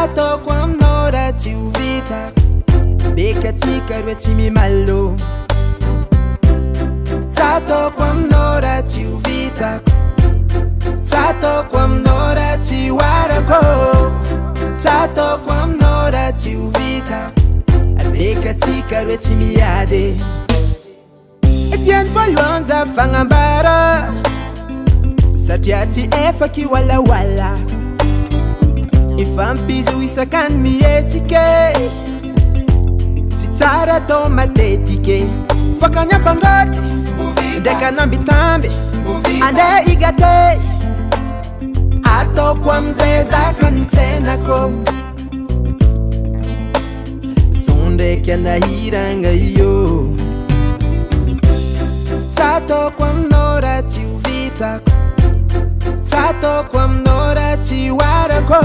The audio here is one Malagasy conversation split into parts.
Ataoko aminao raha tsy ho vitako, bekatsika roa tsy mimalo. Ataoko aminao raha tsy ho vitako, ataoko aminao raha tsy ho arako. Ataoko aminao raha tsy ho vitako, bekatsika roa tsy miady. Etiany voalohany za fagnambara, satria tsy efaky walawala. Ifampizo isakany mihetsike, tsy tsara atao matetike. Fakany ampangaty ndraiky anambitamby, andeha igate. Ataoko amizay zakany tsenako, son ndraiky anahiragna io. Ataoko aminao raha tsy ho vitako, ataoko aminao raha tsy ho arako.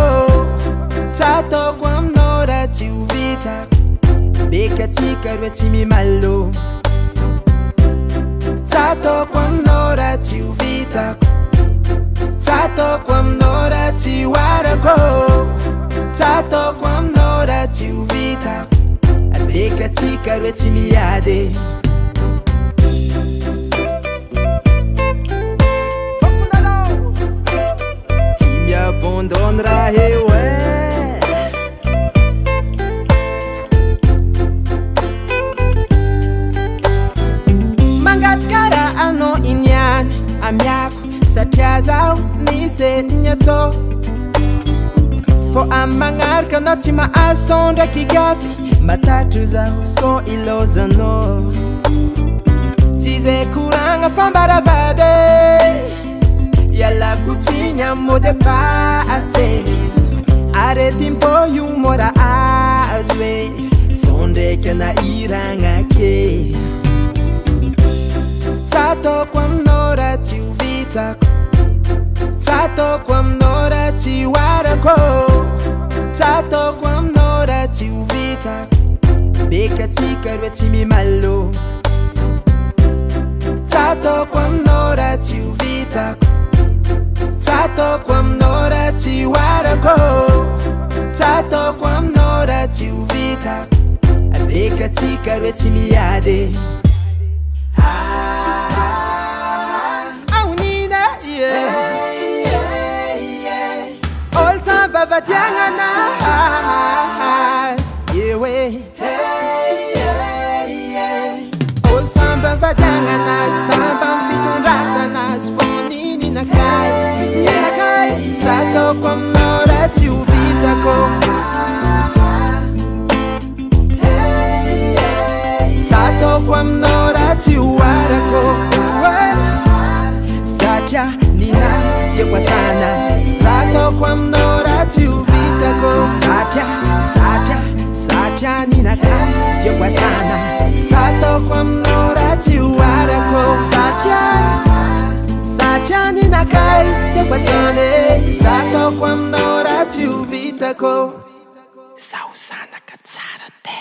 Ataoko aminao raha tsy ho vitako, bekatsika roa tsy mimalo. Ataoko aminao raha tsy ho vitako, ataoko aminao raha tsy ho arako. Ataoko aminao raha tsy ho vitako, bekatsika roa tsy miady. Abandonne raha eo mangaty karaha anao iniany amiako, satria zaho nisy ny atao. Fô amy magnaraka anao tsy mahazo son ndraiky gafy, matatro zaho so ilozanao. Tsy zay koragna fambaravady, ialako tsiny amy mot de passe. Arety mbô io mora azo e, son ndraiky anahiragna ke. Ataoko aminao raha tsy ho vitako, ataoko aminao raha tsy ho arako. Ataoko aminao raha tsy ho vitako, bekatsika roa tsy mimalo. Ataoko aminao raha tsy ho vitako, ataoko aminao raha tsy ho arako. Ataoko aminao raha tsy ho vitako, bekatsika roa tsy miady. Aonina olo samy vavadiagnanazy, ewe olo samy vavadiagnanazy, samy amy fitondrasanazy. Fô nininakay, ninakay, ataoko aminao raha tsy ho vitako, ataoko aminao raha tsy ho arako. Satria nina tiako atana, ataoko aminao raha tsy ho vitako. Satria ninakay tiako atana, ataoko aminao raha tsy ho arako. Satria ninakay tiako atana, ataoko aminao raha tsy ho vitako. Zaho zanaka tsara te.